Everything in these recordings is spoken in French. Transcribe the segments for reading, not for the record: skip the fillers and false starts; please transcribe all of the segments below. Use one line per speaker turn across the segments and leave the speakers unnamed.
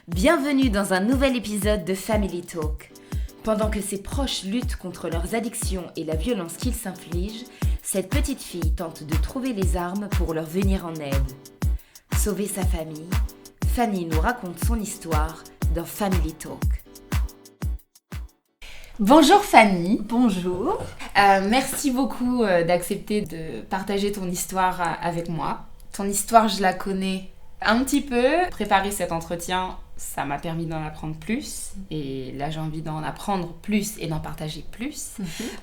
Bienvenue dans un nouvel épisode de Family Talk. Pendant que ses proches luttent contre leurs addictions et la violence qu'ils s'infligent, cette petite fille tente de trouver les armes pour leur venir en aide. Sauver sa famille, Fanny nous raconte son histoire dans Family Talk. Bonjour Fanny.
Bonjour.
Merci beaucoup d'accepter de partager ton histoire avec moi. Ton histoire, je la connais un petit peu. Préparer cet entretien, ça m'a permis d'en apprendre plus. Et là, j'ai envie d'en apprendre plus et d'en partager plus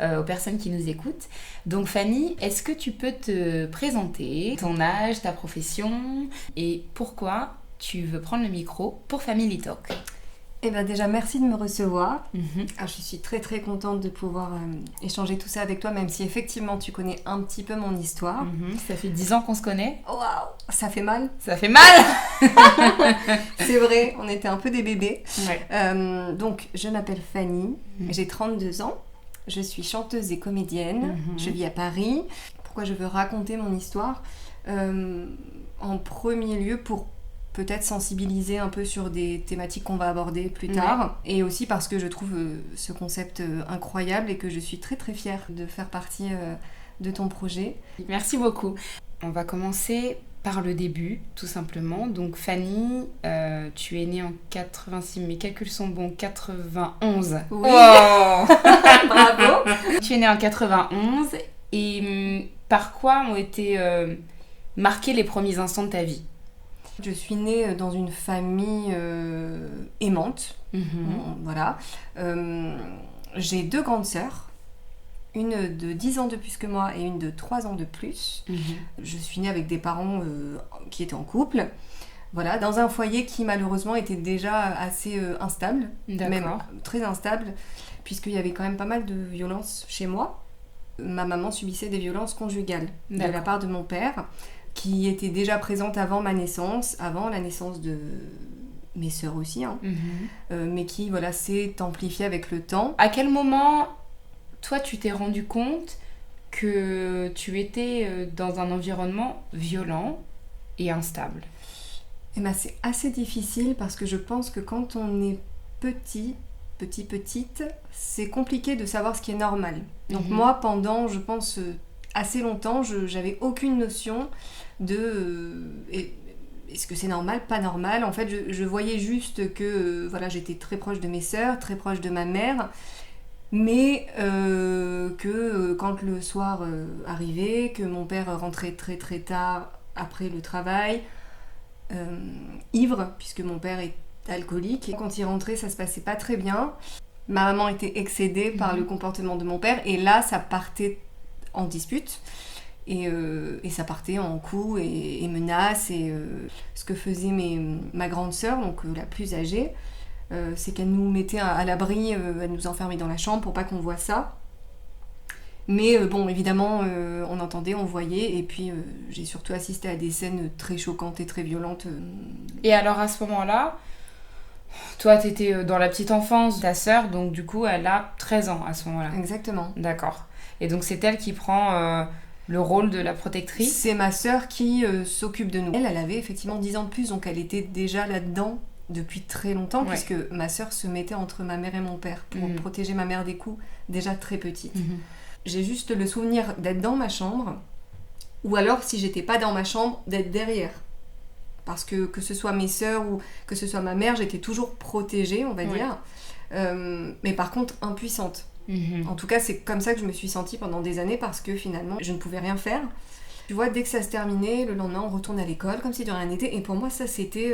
aux personnes qui nous écoutent. Donc Fanny, est-ce que tu peux te présenter, ton âge, ta profession et pourquoi tu veux prendre le micro pour Family Talk ?
Eh bien déjà, merci de me recevoir. Alors, je suis très très contente de pouvoir échanger tout ça avec toi, même si effectivement tu connais un petit peu mon histoire.
Ça fait 10 ans qu'on se connaît.
Waouh, ça fait mal.
Ça fait mal.
C'est vrai, on était un peu des bébés.
Ouais.
Donc, je m'appelle Fanny, j'ai 32 ans, je suis chanteuse et comédienne, je vis à Paris. Pourquoi je veux raconter mon histoire ? En premier lieu, pour peut-être sensibiliser un peu sur des thématiques qu'on va aborder plus tard. Et aussi parce que je trouve ce concept incroyable et que je suis très très fière de faire partie de ton projet.
Merci beaucoup. On va commencer par le début, tout simplement. Donc Fanny, tu es née en 86, mes calculs sont bons, 91.
Oui.
Wow.
Bravo.
Tu es née en 91 et par quoi ont été marqués les premiers instants de ta vie ?
Je suis née dans une famille aimante. Voilà. J'ai 2 grandes sœurs, une de 10 ans de plus que moi et une de 3 ans de plus. Je suis née avec des parents qui étaient en couple. Voilà, dans un foyer qui malheureusement était déjà assez instable, même très instable, puisqu'il y avait quand même pas mal de violences chez moi. Ma maman subissait des violences conjugales de la part de mon père, qui était déjà présente avant ma naissance, avant la naissance de mes sœurs aussi, mais qui s'est amplifiée avec le temps.
À quel moment, toi, tu t'es rendu compte que tu étais dans un environnement violent et instable ?
Eh ben, c'est assez difficile parce que je pense que quand on est petite, c'est compliqué de savoir ce qui est normal. Donc moi, pendant, je pense, assez longtemps, j'avais aucune notion de est-ce que c'est normal, pas normal. En fait, je voyais juste que j'étais très proche de mes sœurs, très proche de ma mère, mais que quand le soir arrivait, que mon père rentrait très très tard après le travail, ivre, puisque mon père est alcoolique, et quand il rentrait, ça se passait pas très bien. Ma maman était excédée par le comportement de mon père, et là, ça partait en dispute. Et ça partait en coups et menaces. Et ce que faisait ma grande sœur, donc la plus âgée, c'est qu'elle nous mettait à l'abri, elle nous enfermait dans la chambre pour pas qu'on voit ça. Mais évidemment, on entendait, on voyait, et puis j'ai surtout assisté à des scènes très choquantes et très violentes.
Et alors à ce moment-là, toi t'étais dans la petite enfance de ta sœur, donc du coup elle a 13 ans à ce moment-là.
Exactement.
D'accord. Et donc c'est elle qui prend le rôle de la protectrice.
C'est ma sœur qui s'occupe de nous. Elle avait effectivement 10 ans de plus, donc elle était déjà là-dedans depuis très longtemps, puisque ma sœur se mettait entre ma mère et mon père pour protéger ma mère des coups, déjà très petite. J'ai juste le souvenir d'être dans ma chambre, ou alors si j'étais pas dans ma chambre, d'être derrière. Parce que ce soit mes sœurs ou que ce soit ma mère, j'étais toujours protégée, on va dire. Mais par contre, impuissante. En tout cas, c'est comme ça que je me suis sentie pendant des années, parce que finalement, je ne pouvais rien faire. Tu vois, dès que ça se terminait, le lendemain, on retourne à l'école, comme si de rien n'était. Et pour moi, ça, c'était...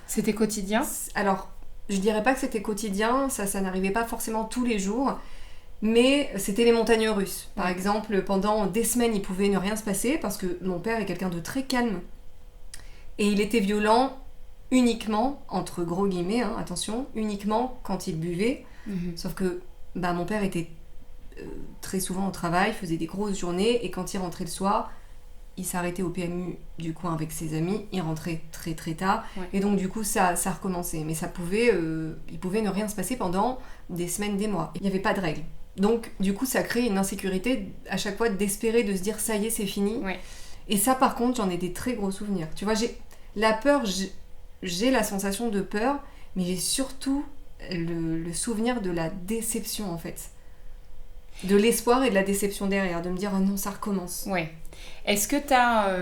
C'était quotidien ?
Alors, je dirais pas que c'était quotidien, ça n'arrivait pas forcément tous les jours, mais c'était les montagnes russes. Par exemple, pendant des semaines, il pouvait ne rien se passer, parce que mon père est quelqu'un de très calme. Et il était violent uniquement, entre gros guillemets, attention, uniquement quand il buvait. Sauf que mon père était très souvent au travail, faisait des grosses journées, et quand il rentrait le soir, il s'arrêtait au PMU du coin avec ses amis, il rentrait très très tard, et donc du coup ça recommençait. Mais il pouvait ne rien se passer pendant des semaines, des mois. Il n'y avait pas de règles. Donc du coup ça crée une insécurité à chaque fois d'espérer, de se dire ça y est, c'est fini. Et ça par contre, j'en ai des très gros souvenirs. Tu vois, la peur, j'ai la sensation de peur, mais j'ai surtout le souvenir de la déception en fait. De l'espoir et de la déception derrière, de me dire oh non, ça recommence.
Ouais. Est-ce que t'as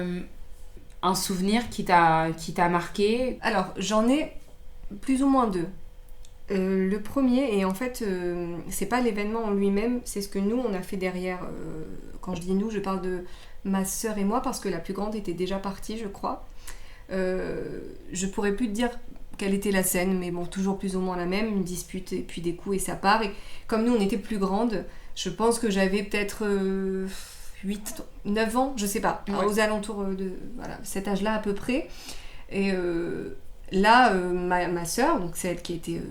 un souvenir qui t'a marqué?
Alors, j'en ai plus ou moins deux. Le premier, et en fait, c'est pas l'événement en lui-même, c'est ce que nous, on a fait derrière. Quand je dis nous, je parle de ma sœur et moi, parce que la plus grande était déjà partie, je crois. Je pourrais plus te dire quelle était la scène, mais bon, toujours plus ou moins la même, une dispute et puis des coups et ça part. Et comme nous, on était plus grandes, je pense que j'avais peut-être 8, 9 ans, je sais pas, aux alentours de cet âge-là à peu près. Et là, ma sœur, donc celle qui était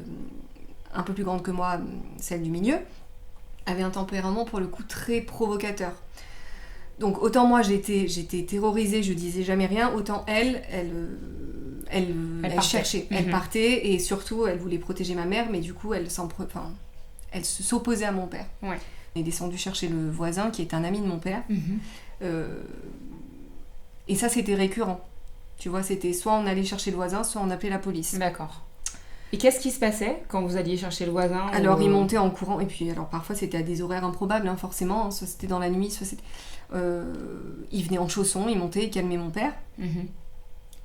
un peu plus grande que moi, celle du milieu, avait un tempérament pour le coup très provocateur. Donc autant moi j'étais terrorisée, je disais jamais rien, autant elle cherchait, elle partait et surtout elle voulait protéger ma mère, mais du coup elle s'opposait à mon père.
Ouais.
Elle est descendue chercher le voisin qui est un ami de mon père. Et ça c'était récurrent. Tu vois, c'était soit on allait chercher le voisin, soit on appelait la police.
D'accord. Et qu'est-ce qui se passait quand vous alliez chercher le voisin?
Alors il montait en courant, et puis alors parfois c'était à des horaires improbables, forcément, soit c'était dans la nuit, soit c'était... il venait en chaussons, il montait, il calmait mon père,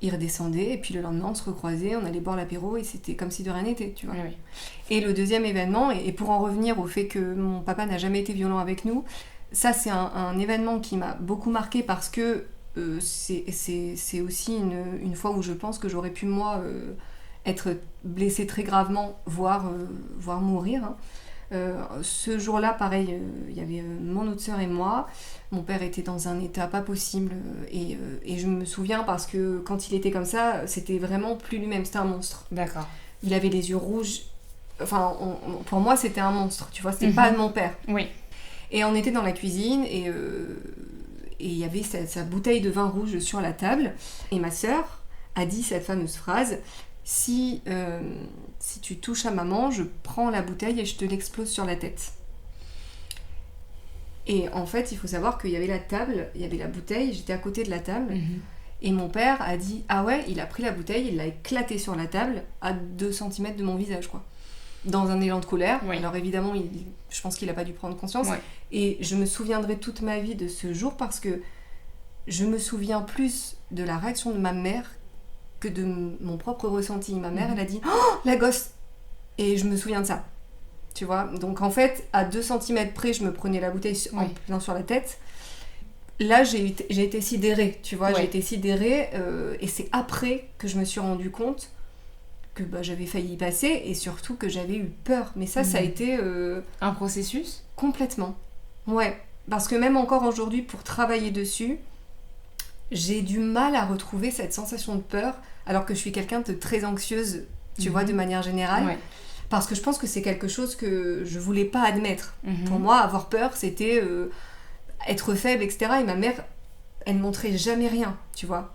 il redescendait, et puis le lendemain on se recroisait, on allait boire l'apéro, et c'était comme si de rien n'était, tu vois.
Oui.
Et le deuxième événement, et pour en revenir au fait que mon papa n'a jamais été violent avec nous, ça c'est un événement qui m'a beaucoup marqué parce que c'est aussi une fois où je pense que j'aurais pu moi être blessée très gravement, voire mourir. Ce jour-là, pareil, il y avait mon autre sœur et moi. Mon père était dans un état pas possible et je me souviens parce que quand il était comme ça, c'était vraiment plus lui-même, c'était un monstre.
D'accord.
Il avait les yeux rouges. Enfin, pour moi, c'était un monstre, tu vois, c'était pas de mon père.
Oui.
Et on était dans la cuisine et il y avait sa bouteille de vin rouge sur la table. Et ma sœur a dit cette fameuse phrase: si tu touches à maman, je prends la bouteille et je te l'explose sur la tête. Et en fait, il faut savoir qu'il y avait la table, il y avait la bouteille, j'étais à côté de la table. Et mon père a dit ah ouais, il a pris la bouteille, il l'a éclatée sur la table à 2 cm de mon visage, quoi. Dans un élan de colère.
Oui.
Alors évidemment, je pense qu'il n'a pas dû prendre conscience.
Ouais.
Et je me souviendrai toute ma vie de ce jour parce que je me souviens plus de la réaction de ma mère que de mon propre ressenti. Ma mère, elle a dit « Oh, la gosse !» Et je me souviens de ça. Tu vois ? Donc en fait, à 2 cm près, je me prenais la bouteille en plein sur la tête. Là, j'ai été sidérée, tu vois, j'ai été sidérée. Et c'est après que je me suis rendu compte que j'avais failli y passer et surtout que j'avais eu peur. Mais ça a été...
un processus ?
Complètement. Ouais. Parce que même encore aujourd'hui, pour travailler dessus, j'ai du mal à retrouver cette sensation de peur, alors que je suis quelqu'un de très anxieuse, tu vois, de manière générale.
Ouais.
Parce que je pense que c'est quelque chose que je voulais pas admettre. Pour moi, avoir peur, c'était être faible, etc. Et ma mère, elle ne montrait jamais rien, tu vois.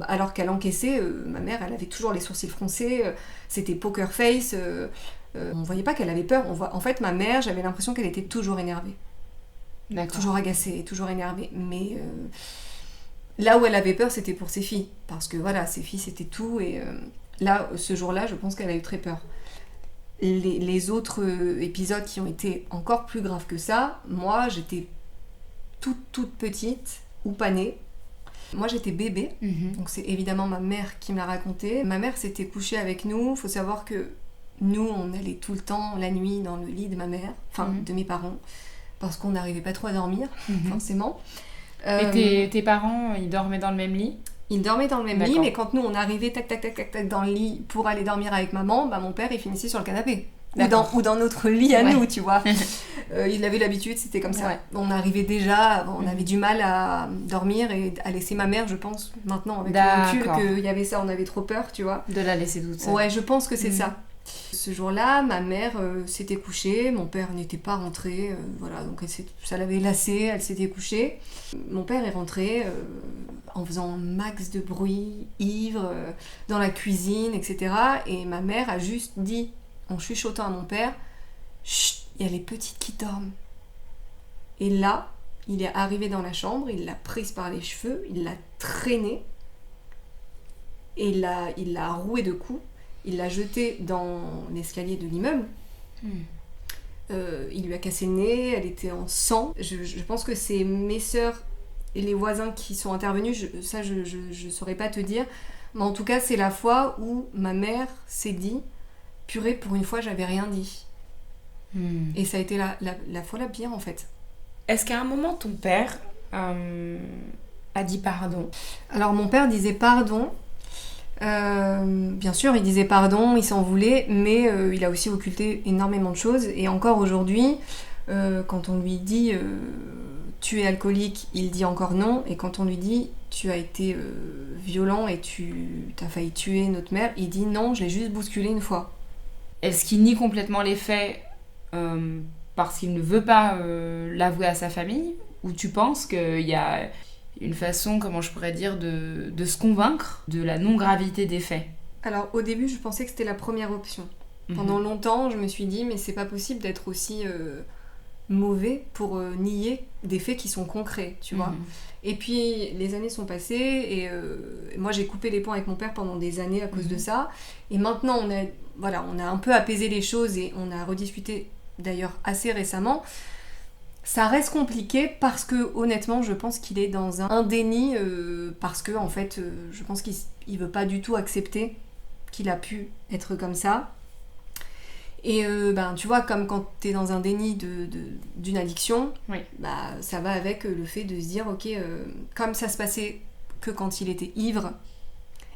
Alors qu'elle encaissait, ma mère, elle avait toujours les sourcils froncés, c'était poker face, on voyait pas qu'elle avait peur. En fait, ma mère, j'avais l'impression qu'elle était toujours énervée.
D'accord.
Toujours agacée, toujours énervée. Mais là où elle avait peur, c'était pour ses filles. Parce que voilà, ses filles, c'était tout. Et là, ce jour-là, je pense qu'elle a eu très peur. Les autres épisodes qui ont été encore plus graves que ça, moi, j'étais toute petite, ou pas née. Moi, j'étais bébé. Donc c'est évidemment ma mère qui me l'a raconté. Ma mère s'était couchée avec nous. Il faut savoir que nous, on allait tout le temps, la nuit, dans le lit de ma mère, enfin, de mes parents, parce qu'on n'arrivait pas trop à dormir, forcément.
Et tes parents, ils dormaient dans le même lit ?
Ils dormaient dans le même lit, mais quand nous, on arrivait tac dans le lit pour aller dormir avec maman, mon père, il finissait sur le canapé. Ou dans notre lit à nous, tu vois. Il avait l'habitude, c'était comme ça. Ouais. On arrivait déjà, on avait du mal à dormir et à laisser ma mère, je pense, maintenant, avec le recul, qu'il y avait ça, on avait trop peur, tu vois.
De la laisser toute seule.
Ouais, je pense que c'est ça. Ce jour-là, ma mère s'était couchée, mon père n'était pas rentré, voilà, donc ça l'avait lassée, elle s'était couchée. Mon père est rentré en faisant un max de bruit, ivre, dans la cuisine, etc. Et ma mère a juste dit, en chuchotant à mon père, « Chut, il y a les petites qui dorment. » Et là, il est arrivé dans la chambre, il l'a prise par les cheveux, il l'a traînée. et il l'a roué de coups, il l'a jeté dans l'escalier de l'immeuble. Il lui a cassé le nez, elle était en sang. Je pense que c'est mes sœurs et les voisins qui sont intervenus, je saurais pas te dire. Mais en tout cas, c'est la fois où ma mère s'est dit « Purée, pour une fois, j'avais rien dit. » Et ça a été la fois la pire, en fait.
Est-ce qu'à un moment, ton père a dit pardon ?
Alors, mon père disait pardon. Bien sûr, il disait pardon, il s'en voulait, mais il a aussi occulté énormément de choses. Et encore aujourd'hui, quand on lui dit tu es alcoolique, il dit encore non. Et quand on lui dit tu as été violent et tu as failli tuer notre mère, il dit non, je l'ai juste bousculé une fois.
Est-ce qu'il nie complètement les faits parce qu'il ne veut pas l'avouer à sa famille ? Ou tu penses qu'il y a une façon, comment je pourrais dire, de se convaincre de la non-gravité des faits ?
Alors au début, je pensais que c'était la première option. Pendant longtemps, je me suis dit mais c'est pas possible d'être aussi mauvais pour nier des faits qui sont concrets, tu vois. Et puis les années sont passées et moi j'ai coupé les ponts avec mon père pendant des années à cause de ça. Et maintenant on a un peu apaisé les choses et on a rediscuté d'ailleurs assez récemment. Ça reste compliqué parce que honnêtement je pense qu'il est dans un déni parce que en fait je pense qu'il veut pas du tout accepter qu'il a pu être comme ça. Et tu vois, comme quand t'es dans un déni d'une addiction,
oui.
Ça va avec le fait de se dire, ok, comme ça se passait que quand il était ivre,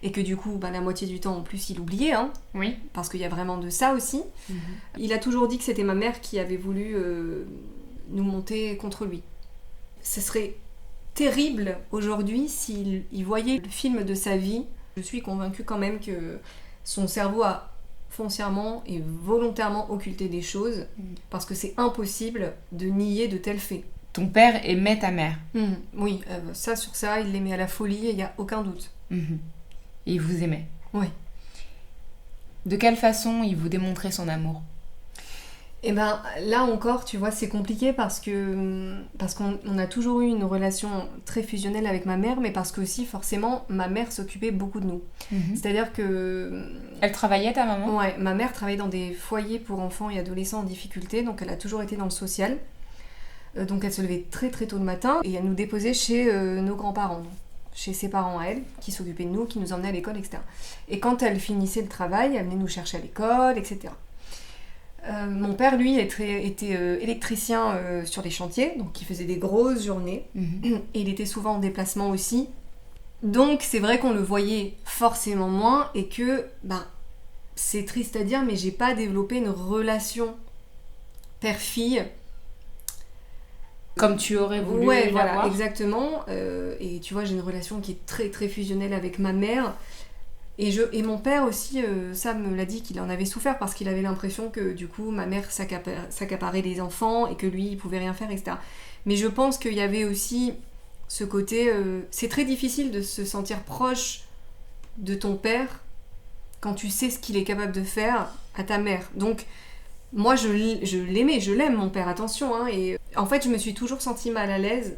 et que du coup, la moitié du temps en plus, il oubliait, hein,
oui.
Parce qu'il y a vraiment de ça aussi. Il a toujours dit que c'était ma mère qui avait voulu nous monter contre lui. Ce serait terrible aujourd'hui s'il voyait le film de sa vie. Je suis convaincue quand même que son cerveau a foncièrement et volontairement occulter des choses parce que c'est impossible de nier de tels faits.
Ton père aimait ta mère.
Oui, sur ça, il l'aimait à la folie et il n'y a aucun doute.
Et il vous aimait.
Oui.
De quelle façon il vous démontrait son amour ?
Et là encore, tu vois, c'est compliqué parce qu'on a toujours eu une relation très fusionnelle avec ma mère, mais parce que aussi, forcément, ma mère s'occupait beaucoup de nous. C'est-à-dire que...
Elle travaillait, ta maman ?
Ouais, ma mère travaillait dans des foyers pour enfants et adolescents en difficulté, donc elle a toujours été dans le social. Donc elle se levait très très tôt le matin et elle nous déposait chez nos grands-parents, chez ses parents à elle, qui s'occupaient de nous, qui nous emmenaient à l'école, etc. Et quand elle finissait le travail, elle venait nous chercher à l'école, etc. Mon père, lui, était électricien sur les chantiers, donc il faisait des grosses journées, et il était souvent en déplacement aussi. Donc c'est vrai qu'on le voyait forcément moins, et que, c'est triste à dire, mais j'ai pas développé une relation père-fille.
Comme tu aurais voulu
l'avoir.
Voilà,
exactement. Et tu vois, j'ai une relation qui est très très fusionnelle avec ma mère. Et mon père aussi, ça me l'a dit qu'il en avait souffert parce qu'il avait l'impression que du coup ma mère s'accaparait les enfants et que lui il pouvait rien faire, etc. Mais je pense qu'il y avait aussi ce côté, c'est très difficile de se sentir proche de ton père quand tu sais ce qu'il est capable de faire à ta mère. Donc moi je l'aimais, je l'aime mon père, attention, hein, et en fait je me suis toujours sentie mal à l'aise,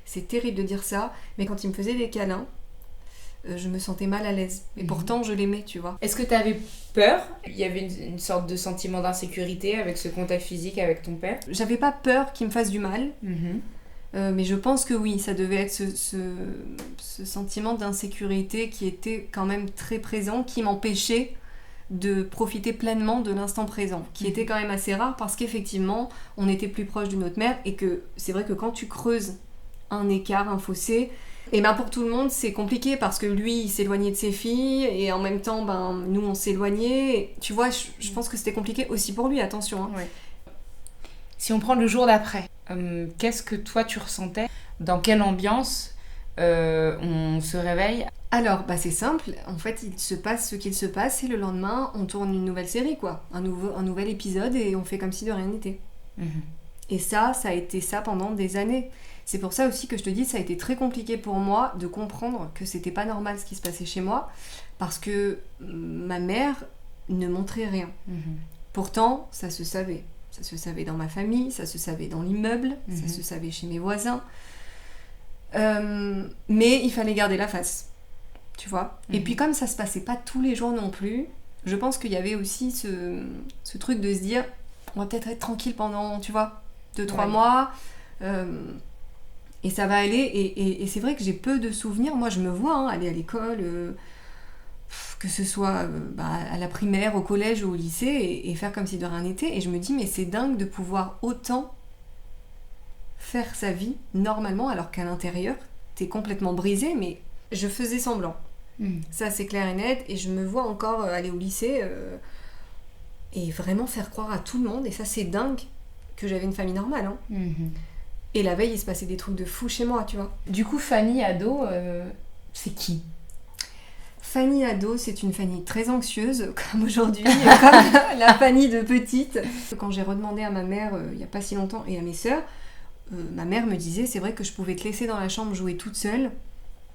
c'est terrible de dire ça, mais quand il me faisait des câlins, je me sentais mal à l'aise. Et pourtant, je l'aimais, tu vois.
Est-ce que tu avais peur ? Il y avait une sorte de sentiment d'insécurité avec ce contact physique avec ton père ?
J'avais pas peur qu'il me fasse du mal. Mais je pense que oui, ça devait être ce sentiment d'insécurité qui était quand même très présent, qui m'empêchait de profiter pleinement de l'instant présent, qui était quand même assez rare parce qu'effectivement, on était plus proche de notre mère et que c'est vrai que quand tu creuses un écart, un fossé, et pour tout le monde c'est compliqué parce que lui il s'éloignait de ses filles et en même temps nous on s'éloignait et, tu vois, je pense que c'était compliqué aussi pour lui, attention, hein.
Ouais. Si on prend le jour d'après, qu'est-ce que toi tu ressentais ? Dans quelle ambiance on se réveille ?
Alors c'est simple, en fait il se passe ce qu'il se passe et le lendemain on tourne une nouvelle série, quoi, un nouvel épisode et on fait comme si de rien n'était. Et ça a été ça pendant des années. C'est pour ça aussi que je te dis, ça a été très compliqué pour moi de comprendre que c'était pas normal ce qui se passait chez moi, parce que ma mère ne montrait rien. Pourtant, ça se savait. Ça se savait dans ma famille, ça se savait dans l'immeuble, ça se savait chez mes voisins. Mais il fallait garder la face. tu vois. Et puis comme ça se passait pas tous les jours non plus, je pense qu'il y avait aussi ce truc de se dire, on va peut-être être tranquille pendant, tu vois, 2-3 mois, et ça va aller. Et c'est vrai que j'ai peu de souvenirs. Moi, je me vois aller à l'école, que ce soit à la primaire, au collège ou au lycée, et faire comme si de rien n'était. Et je me dis, mais c'est dingue de pouvoir autant faire sa vie normalement, alors qu'à l'intérieur, t'es complètement brisé, mais je faisais semblant. Ça, c'est clair et net. Et je me vois encore aller au lycée et vraiment faire croire à tout le monde. Et ça, c'est dingue que j'avais une famille normale. Hein. Et la veille, il se passait des trucs de fou chez moi, tu vois.
Du coup, Fanny, ado, c'est qui ?
Fanny ado, c'est une Fanny très anxieuse, comme aujourd'hui, comme la Fanny de petite. Quand j'ai redemandé à ma mère, il n'y a pas si longtemps, et à mes sœurs, ma mère me disait, c'est vrai que je pouvais te laisser dans la chambre jouer toute seule,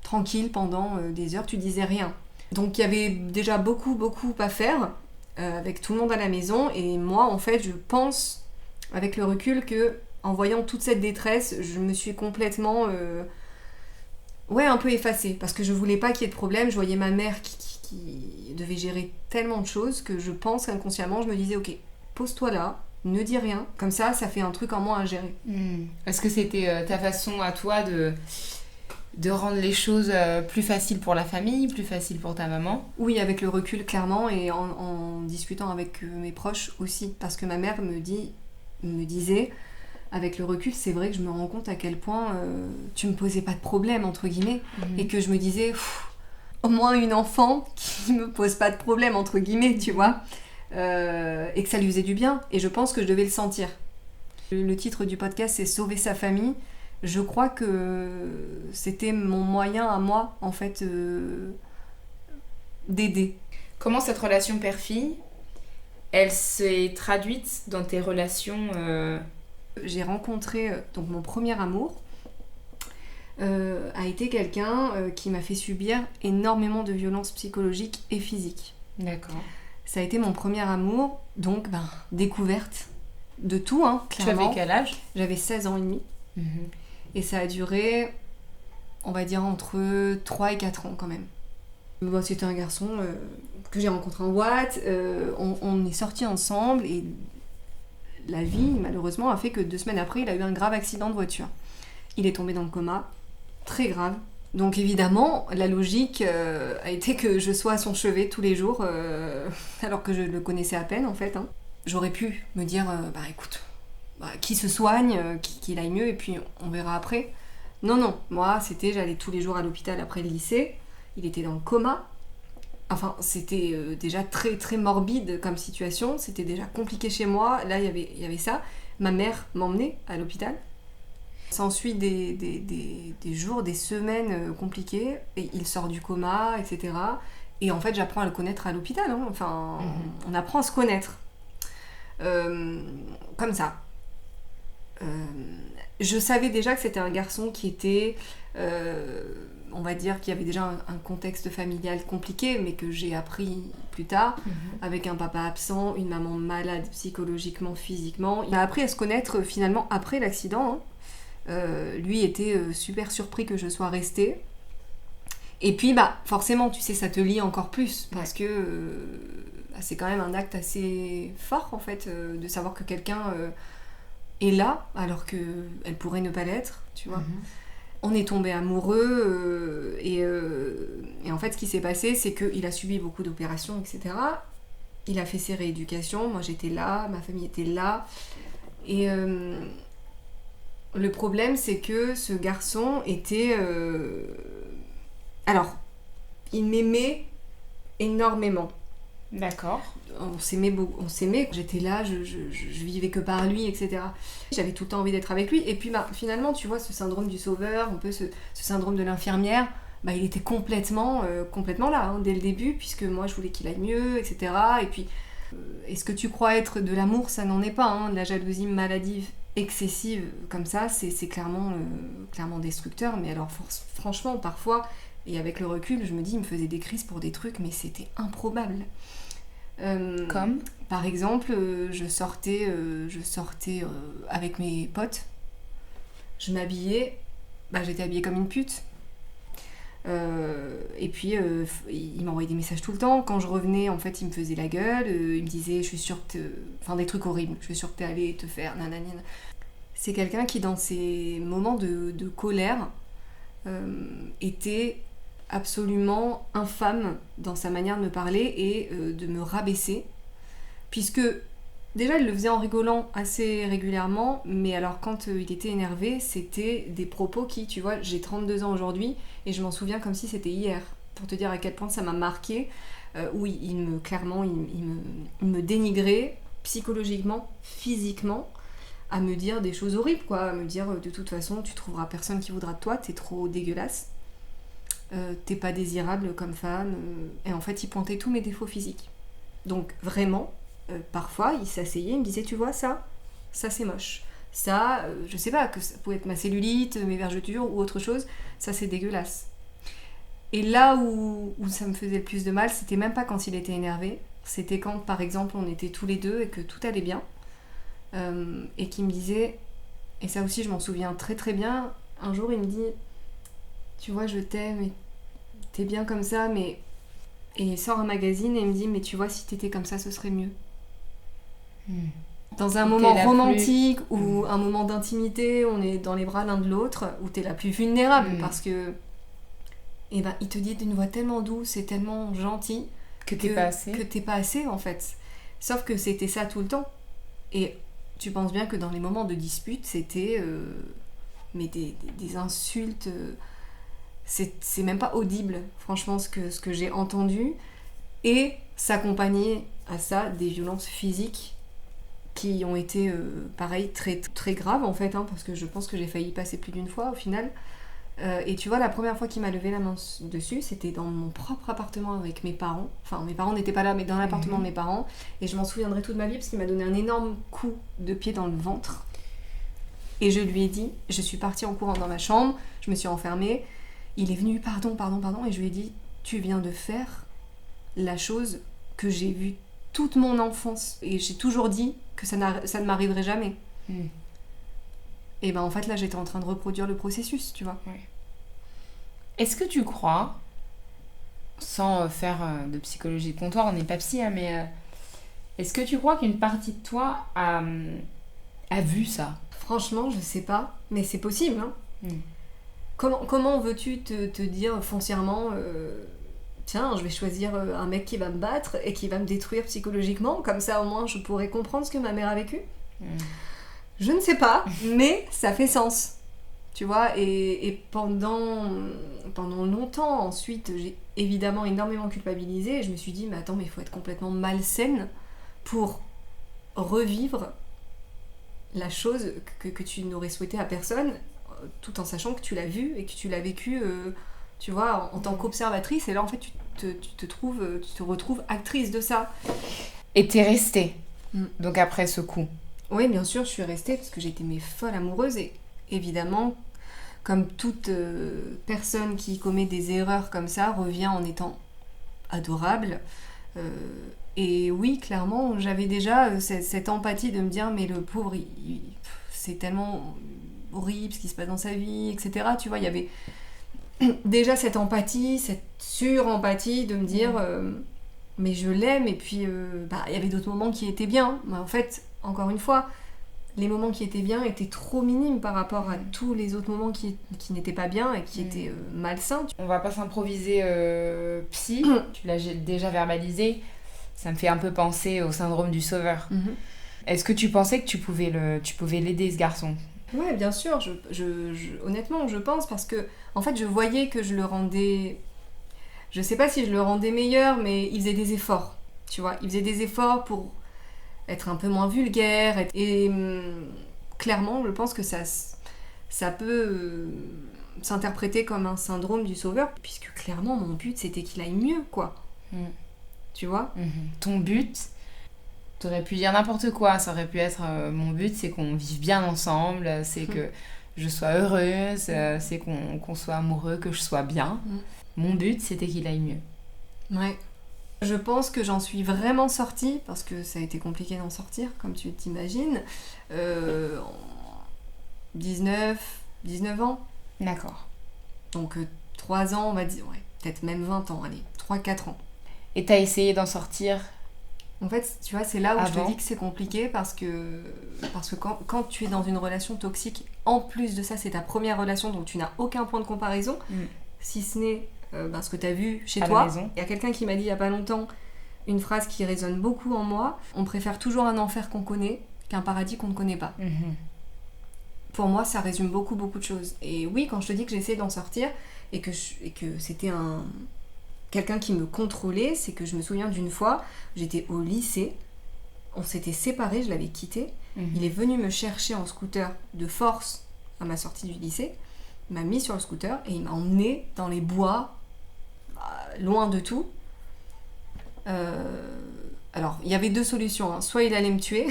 tranquille, pendant des heures, tu disais rien. Donc il y avait déjà beaucoup à faire, avec tout le monde à la maison, et moi, en fait, je pense, avec le recul, que en voyant toute cette détresse, je me suis complètement... un peu effacée, parce que je voulais pas qu'il y ait de problème. Je voyais ma mère qui devait gérer tellement de choses que je pense inconsciemment, je me disais, ok, pose-toi là, ne dis rien, comme ça fait un truc en moins à gérer.
Est-ce que c'était ta façon à toi de rendre les choses plus faciles pour la famille, plus faciles pour ta maman ?
Oui, avec le recul, clairement, et en discutant avec mes proches aussi, parce que ma mère me disait... Avec le recul, c'est vrai que je me rends compte à quel point tu me posais pas de problème, entre guillemets, et que je me disais, au moins une enfant qui me pose pas de problème, entre guillemets, tu vois, et que ça lui faisait du bien, et je pense que je devais le sentir. Le titre du podcast, c'est « Sauver sa famille ». Je crois que c'était mon moyen à moi, en fait, d'aider.
Comment cette relation père-fille, elle s'est traduite dans tes relations
J'ai rencontré donc mon premier amour a été quelqu'un qui m'a fait subir énormément de violences psychologiques et physiques.
D'accord.
Ça a été mon premier amour, donc découverte de tout, hein, clairement.
Tu avais quel âge ?
J'avais 16 ans et demi. Et ça a duré, on va dire, entre 3 et 4 ans quand même. C'était un garçon que j'ai rencontré en boîte, on est sortis ensemble et... La vie, malheureusement, a fait que 2 semaines après, il a eu un grave accident de voiture. Il est tombé dans le coma, très grave. Donc évidemment, la logique a été que je sois à son chevet tous les jours, alors que je le connaissais à peine en fait. Hein. J'aurais pu me dire, écoute, qu'il se soigne, qu'il aille mieux, et puis on verra après. Non, moi, j'allais tous les jours à l'hôpital après le lycée. Il était dans le coma. Enfin, c'était déjà très très morbide comme situation, c'était déjà compliqué chez moi, là il y avait ça. Ma mère m'emmenait à l'hôpital. S'ensuit des jours, des semaines compliquées, et il sort du coma, etc. Et en fait, j'apprends à le connaître à l'hôpital, hein. Enfin, on apprend à se connaître. Comme ça. Je savais déjà que c'était un garçon qui était... on va dire qu'il y avait déjà un contexte familial compliqué, mais que j'ai appris plus tard, avec un papa absent, une maman malade psychologiquement, physiquement. Il a appris à se connaître finalement après l'accident. Hein. Lui était super surpris que je sois restée. Et puis, forcément, tu sais, ça te lie encore plus, parce que c'est quand même un acte assez fort, en fait, de savoir que quelqu'un est là, alors qu'elle pourrait ne pas l'être, tu vois. On est tombés amoureux et en fait ce qui s'est passé c'est qu'il a subi beaucoup d'opérations, etc. Il a fait ses rééducations, moi j'étais là, ma famille était là et le problème c'est que ce garçon était... Alors, il m'aimait énormément.
D'accord.
On s'aimait, j'étais là, je vivais que par lui, etc. J'avais tout le temps envie d'être avec lui. Et puis finalement, tu vois, ce syndrome du sauveur, un peu ce syndrome de l'infirmière, il était complètement là, hein, dès le début, puisque moi je voulais qu'il aille mieux, etc. Et puis, est-ce que tu crois être de l'amour ? Ça n'en est pas, hein. De la jalousie maladive excessive comme ça, c'est clairement destructeur. Mais alors franchement, parfois, et avec le recul, je me dis, il me faisait des crises pour des trucs, mais c'était improbable.
Comme
par exemple, je sortais avec mes potes, je m'habillais, j'étais habillée comme une pute. Et puis il m'envoyait des messages tout le temps. Quand je revenais, en fait, il me faisait la gueule. Il me disait, je suis sûre que enfin des trucs horribles. Je suis sûre que t'es allée te faire nanana. C'est quelqu'un qui, dans ses moments de colère, était absolument infâme dans sa manière de me parler et de me rabaisser. Puisque déjà, il le faisait en rigolant assez régulièrement, mais alors quand il était énervé, c'était des propos qui, tu vois, j'ai 32 ans aujourd'hui et je m'en souviens comme si c'était hier, pour te dire à quel point ça m'a marqué, où clairement, il me dénigrait psychologiquement, physiquement, à me dire des choses horribles, quoi, à me dire de toute façon, tu trouveras personne qui voudra de toi, t'es trop dégueulasse, t'es pas désirable comme femme, et en fait, il pointait tous mes défauts physiques. Donc vraiment, parfois, il s'asseyait, il me disait, tu vois, ça c'est moche. Ça, je sais pas, que ça pouvait être ma cellulite, mes vergetures ou autre chose, ça c'est dégueulasse. Et là où ça me faisait le plus de mal, c'était même pas quand il était énervé, c'était quand, par exemple, on était tous les deux et que tout allait bien, et qu'il me disait, et ça aussi je m'en souviens très très bien, un jour il me dit, tu vois, je t'aime, et t'es bien comme ça, mais... Et il sort un magazine et il me dit, mais tu vois, si t'étais comme ça, ce serait mieux. Dans un moment romantique ou un moment d'intimité, on est dans les bras l'un de l'autre, où t'es la plus vulnérable parce que et ben, il te dit d'une voix tellement douce et tellement gentille
que t'es pas assez.
Que t'es pas assez en fait. Sauf que c'était ça tout le temps. Et tu penses bien que dans les moments de dispute, c'était mais des insultes. C'est même pas audible, franchement, ce que j'ai entendu. Et s'accompagner à ça des violences physiques qui ont été, pareil, très, très graves en fait, hein, parce que je pense que j'ai failli y passer plus d'une fois au final. Et tu vois, la première fois qu'il m'a levé la main dessus, c'était dans mon propre appartement avec mes parents. Enfin, mes parents n'étaient pas là, mais dans l'appartement de mes parents. Et je m'en souviendrai toute ma vie parce qu'il m'a donné un énorme coup de pied dans le ventre. Et je lui ai dit, je suis partie en courant dans ma chambre, je me suis enfermée. Il est venu, pardon, et je lui ai dit, tu viens de faire la chose que j'ai vue toute mon enfance. Et j'ai toujours dit que ça ne m'arriverait jamais. Et ben en fait là j'étais en train de reproduire le processus, tu vois.
Ouais. Est-ce que tu crois, sans faire de psychologie de comptoir, on n'est pas psy, hein, mais est-ce que tu crois qu'une partie de toi a vu ça ?
Franchement, je sais pas, mais c'est possible. Hein. Comment veux-tu te dire foncièrement tiens, je vais choisir un mec qui va me battre et qui va me détruire psychologiquement, comme ça au moins je pourrais comprendre ce que ma mère a vécu. Je ne sais pas, mais ça fait sens. Tu vois, et pendant longtemps, ensuite, j'ai évidemment énormément culpabilisé. Et je me suis dit, mais attends, mais il faut être complètement malsaine pour revivre la chose que tu n'aurais souhaité à personne, tout en sachant que tu l'as vu et que tu l'as vécu, tu vois, en tant qu'observatrice. Et là, en fait, tu te retrouves actrice de ça.
Et t'es restée, donc après ce coup.
Oui, bien sûr, je suis restée parce que j'étais folle amoureuse et évidemment, comme toute personne qui commet des erreurs comme ça, revient en étant adorable. Et oui, clairement, j'avais déjà cette empathie de me dire, mais le pauvre, c'est tellement horrible ce qui se passe dans sa vie, etc. Tu vois, il y avait déjà cette empathie, cette sur-empathie de me dire, mais je l'aime, et puis il y avait d'autres moments qui étaient bien. Mais en fait, encore une fois, les moments qui étaient bien étaient trop minimes par rapport à tous les autres moments qui n'étaient pas bien et qui étaient malsains.
On va pas s'improviser psy, tu l'as déjà verbalisé, ça me fait un peu penser au syndrome du sauveur. Est-ce que tu pensais que tu pouvais l'aider, ce garçon ?
Ouais, bien sûr, honnêtement, je pense, parce que en fait, je voyais que je le rendais... Je sais pas si je le rendais meilleur, mais il faisait des efforts, tu vois. Il faisait des efforts pour être un peu moins vulgaire. Et clairement, je pense que ça peut s'interpréter comme un syndrome du sauveur, puisque clairement, mon but, c'était qu'il aille mieux, quoi. Tu vois ?
Ton but, t'aurais pu dire n'importe quoi. Ça aurait pu être mon but, c'est qu'on vive bien ensemble, c'est que je sois heureuse, c'est qu'on soit amoureux, que je sois bien. Mon but, c'était qu'il aille mieux.
Ouais. Je pense que j'en suis vraiment sortie, parce que ça a été compliqué d'en sortir, comme tu t'imagines. 19 ans.
D'accord.
Donc 3 ans, on va dire, ouais, peut-être même 20 ans, allez, 3-4 ans.
Et t'as essayé d'en sortir?
En fait, tu vois, c'est là où je
Avant.
te dis que c'est compliqué parce que quand tu es dans une relation toxique, en plus de ça, c'est ta première relation, donc tu n'as aucun point de comparaison, si ce n'est ce que tu as vu chez
À la
toi.
maison.
Il y a quelqu'un qui m'a dit il n'y a pas longtemps une phrase qui résonne beaucoup en moi, on préfère toujours un enfer qu'on connaît qu'un paradis qu'on ne connaît pas. Pour moi, ça résume beaucoup, beaucoup de choses. Et oui, quand je te dis que j'essaie d'en sortir et que c'était quelqu'un qui me contrôlait, c'est que je me souviens d'une fois, j'étais au lycée, on s'était séparés, je l'avais quitté, il est venu me chercher en scooter de force à ma sortie du lycée, il m'a mis sur le scooter et il m'a emmené dans les bois, loin de tout. Alors, il y avait 2 solutions, hein. Soit il allait me tuer,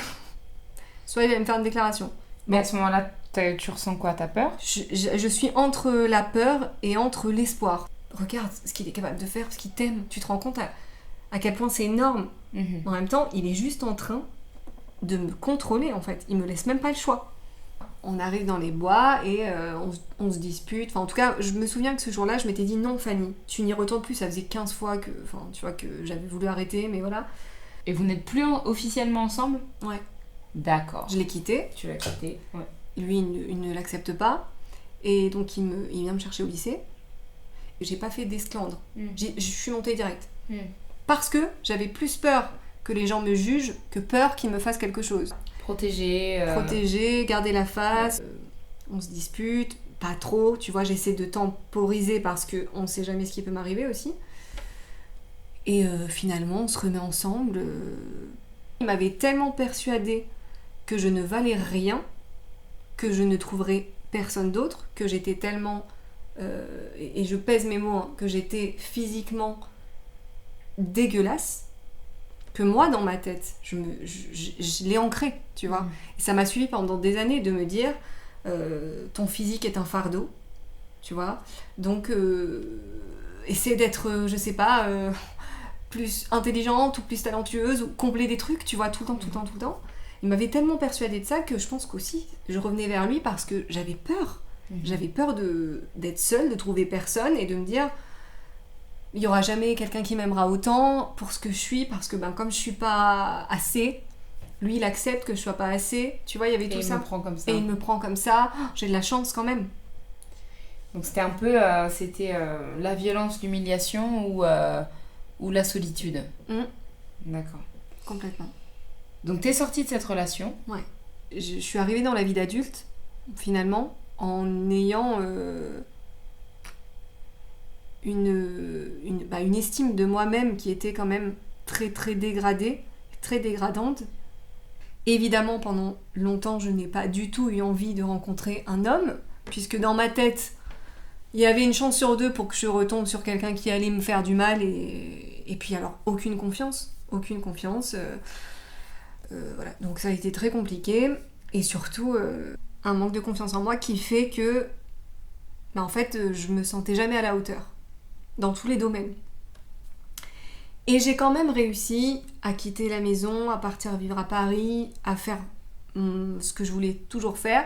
soit il allait me faire une déclaration.
Mais à ce moment-là, tu ressens quoi? T'as peur?
Je suis entre la peur et entre l'espoir. Regarde ce qu'il est capable de faire, ce qu'il t'aime. Tu te rends compte à quel point c'est énorme. En même temps, il est juste en train de me contrôler, en fait. Il me laisse même pas le choix. On arrive dans les bois et on se dispute. Enfin, en tout cas, je me souviens que ce jour-là, je m'étais dit non, Fanny, tu n'y retournes plus. Ça faisait 15 fois que j'avais voulu arrêter, mais voilà.
Et vous n'êtes plus officiellement ensemble?
Ouais.
D'accord.
Je l'ai quitté.
Tu l'as quitté, ouais.
Lui, il ne l'accepte pas. Et donc, il vient me chercher au lycée. J'ai pas fait d'esclandre. Je suis montée direct. Parce que j'avais plus peur que les gens me jugent que peur qu'ils me fassent quelque chose. Protéger, garder la face. On se dispute, pas trop. Tu vois, j'essaie de temporiser parce qu'on sait jamais ce qui peut m'arriver aussi. Et finalement, on se remet ensemble. Il m'avait tellement persuadée que je ne valais rien, que je ne trouverais personne d'autre, que j'étais tellement... et je pèse mes mots, hein, que j'étais physiquement dégueulasse, que moi, dans ma tête, je l'ai ancré, tu vois. Et ça m'a suivi pendant des années de me dire ton physique est un fardeau, tu vois. Donc, essaie d'être, je sais pas, plus intelligente ou plus talentueuse, ou combler des trucs, tu vois, tout le temps. Il m'avait tellement persuadée de ça que je pense qu'aussi, je revenais vers lui parce que j'avais peur. J'avais peur d'être seule, de trouver personne et de me dire il n'y aura jamais quelqu'un qui m'aimera autant pour ce que je suis, parce que comme je suis pas assez, lui il accepte que je sois pas assez, tu vois, il y avait tout ça.
Et il me prend comme ça.
Et il me prend comme ça, j'ai de la chance quand même.
Donc c'était un peu la violence, l'humiliation ou la solitude. D'accord.
Complètement.
Donc t'es sortie de cette relation.
Ouais. Je suis arrivée dans la vie d'adulte, finalement, en ayant une estime de moi-même qui était quand même très très dégradée, très dégradante. Évidemment, pendant longtemps, je n'ai pas du tout eu envie de rencontrer un homme, puisque dans ma tête, il y avait une chance sur 2 pour que je retombe sur quelqu'un qui allait me faire du mal, et puis alors aucune confiance. Voilà. Donc ça a été très compliqué, et surtout un manque de confiance en moi qui fait que en fait je me sentais jamais à la hauteur dans tous les domaines. Et j'ai quand même réussi à quitter la maison, à partir vivre à Paris, à faire ce que je voulais toujours faire.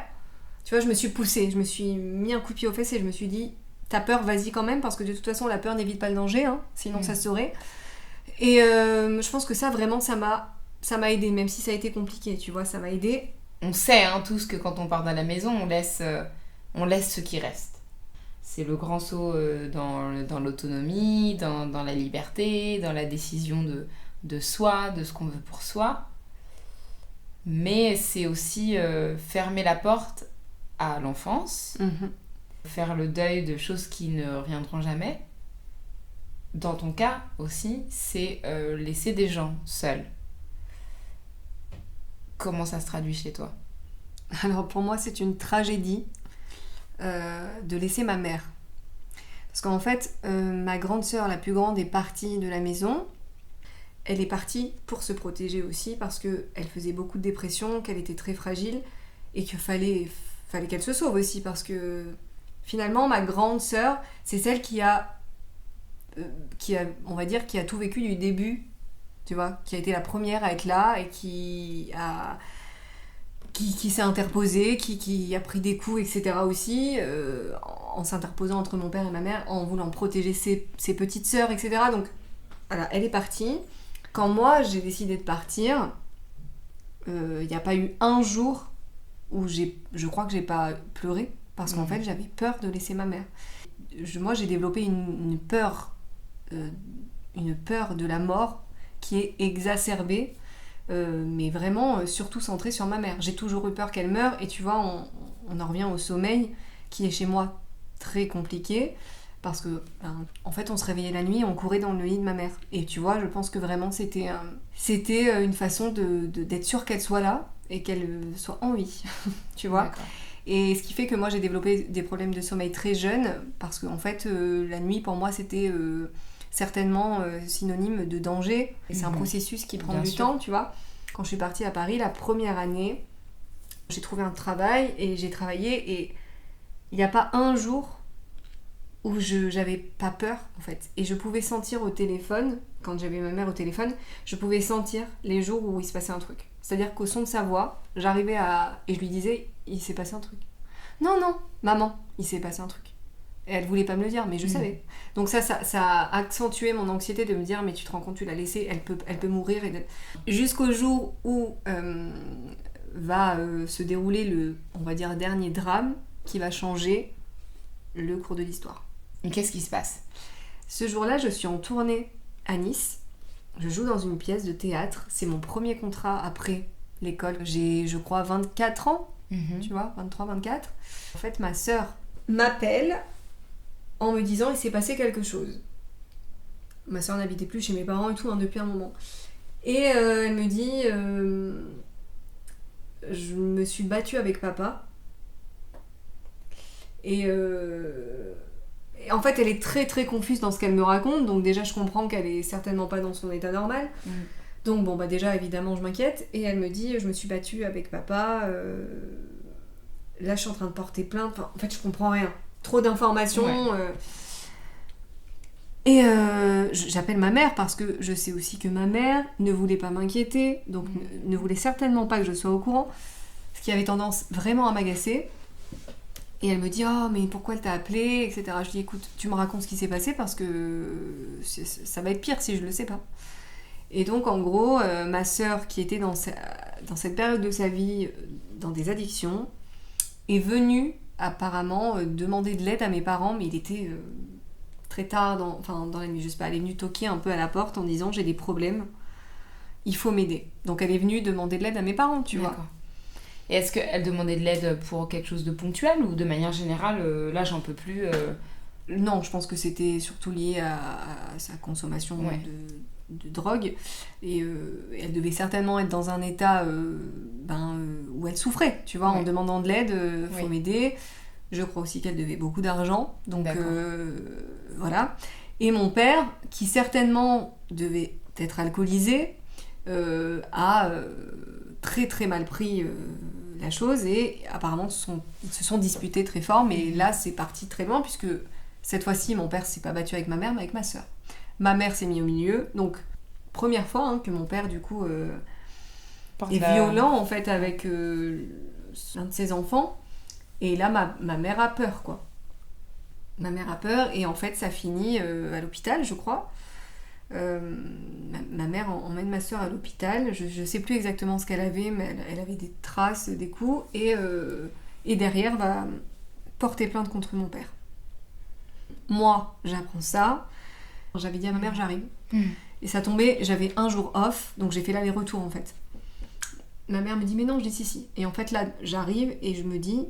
Tu vois, je me suis poussée, je me suis mis un coup de pied aux fesses et je me suis dit t'as peur, vas-y quand même, parce que de toute façon la peur n'évite pas le danger, hein, sinon ça se saurait. Et je pense que ça vraiment ça m'a aidé, même si ça a été compliqué, tu vois, ça m'a aidé.
On sait tous que quand on part de la maison, on laisse ce qui reste. C'est le grand saut dans l'autonomie, dans la liberté, dans la décision de soi, de ce qu'on veut pour soi. Mais c'est aussi fermer la porte à l'enfance, faire le deuil de choses qui ne reviendront jamais. Dans ton cas aussi, c'est laisser des gens seuls. Comment ça se traduit chez toi?
Alors pour moi, c'est une tragédie de laisser ma mère. Parce qu'en fait, ma grande sœur, la plus grande, est partie de la maison. Elle est partie pour se protéger aussi, parce qu'elle faisait beaucoup de dépression, qu'elle était très fragile, et qu'il fallait qu'elle se sauve aussi, parce que finalement, ma grande sœur, c'est celle qui a, on va dire, qui a tout vécu du début, tu vois, qui a été la première à être là, et qui s'est interposée, qui a pris des coups, etc. aussi, en s'interposant entre mon père et ma mère, en voulant protéger ses petites sœurs, etc. Donc voilà, elle est partie. Quand moi j'ai décidé de partir, il n'y a pas eu un jour où je crois que j'ai pas pleuré, parce qu'en fait j'avais peur de laisser ma mère. Moi j'ai développé une peur de la mort qui est exacerbée, mais vraiment surtout centrée sur ma mère. J'ai toujours eu peur qu'elle meure, et tu vois, on en revient au sommeil, qui est chez moi très compliqué, parce que en fait on se réveillait la nuit et on courait dans le lit de ma mère. Et tu vois, je pense que vraiment c'était une façon d'être sûre qu'elle soit là et qu'elle soit en vie, tu vois.
D'accord.
Et ce qui fait que moi j'ai développé des problèmes de sommeil très jeune, parce qu'en fait la nuit pour moi c'était certainement synonyme de danger, et c'est un processus qui prend du temps, tu vois. Quand je suis partie à Paris la première année, j'ai trouvé un travail et j'ai travaillé, et il n'y a pas un jour où j'avais pas peur en fait. Et je pouvais sentir au téléphone, quand j'avais ma mère au téléphone, je pouvais sentir les jours où il se passait un truc. C'est-à-dire qu'au son de sa voix, j'arrivais à... Et je lui disais, il s'est passé un truc. Non, maman, il s'est passé un truc. Et elle voulait pas me le dire, mais je savais. Donc ça a accentué mon anxiété de me dire, mais tu te rends compte, tu l'as laissée, elle peut mourir. Jusqu'au jour où va se dérouler on va dire, dernier drame qui va changer le cours de l'histoire.
Et qu'est-ce qui se passe ?
Ce jour-là, je suis en tournée à Nice. Je joue dans une pièce de théâtre. C'est mon premier contrat après l'école. J'ai, je crois, 24 ans. Tu vois, 23, 24. En fait, ma sœur m'appelle en me disant il s'est passé quelque chose. Ma sœur n'habitait plus chez mes parents et tout depuis un moment. Et elle me dit je me suis battue avec papa. Et en fait, elle est très très confuse dans ce qu'elle me raconte. Donc déjà, je comprends qu'elle est certainement pas dans son état normal. Donc bon, bah déjà, évidemment, je m'inquiète. Et elle me dit, je me suis battue avec papa. Là, je suis en train de porter plainte. Enfin, en fait, je comprends rien. Trop d'informations. Et j'appelle ma mère, parce que je sais aussi que ma mère ne voulait pas m'inquiéter. Donc ne voulait certainement pas que je sois au courant. Ce qui avait tendance vraiment à m'agacer. Et elle me dit « Oh, mais pourquoi elle t'a appelé ?» etc. Je dis « Écoute, tu me racontes ce qui s'est passé, parce que ça va être pire si je le sais pas. » Et donc, en gros, ma sœur, qui était dans cette période de sa vie, dans des addictions, est venue apparemment demander de l'aide à mes parents, mais il était très tard dans la nuit, je sais pas, elle est venue toquer un peu à la porte en disant « J'ai des problèmes, il faut m'aider. » Donc elle est venue demander de l'aide à mes parents, tu vois.
Et est-ce qu'elle demandait de l'aide pour quelque chose de ponctuel, ou de manière générale, là j'en peux plus
Non, je pense que c'était surtout lié à sa consommation de drogue. Et elle devait certainement être dans un état où elle souffrait, tu vois, en demandant de l'aide, faut m'aider. Je crois aussi qu'elle devait beaucoup d'argent. Donc voilà. Et mon père, qui certainement devait être alcoolisé, a très très mal pris la chose, et apparemment ils se sont disputés très fort, mais là c'est parti très loin, puisque cette fois-ci mon père s'est pas battu avec ma mère, mais avec ma sœur. Ma mère s'est mise au milieu, donc première fois que mon père du coup est violent en fait avec un de ses enfants, et là ma mère a peur, quoi. Ma mère a peur, et en fait ça finit à l'hôpital, je crois. Ma mère emmène ma soeur à l'hôpital. Je sais plus exactement ce qu'elle avait, mais elle avait des traces, des coups, et derrière va porter plainte contre mon père. Moi, j'apprends ça. J'avais dit à ma mère, j'arrive. Et ça tombait, j'avais un jour off, donc j'ai fait l'aller-retour en fait. Ma mère me dit, mais non, je dis si. Et en fait là, j'arrive et je me dis,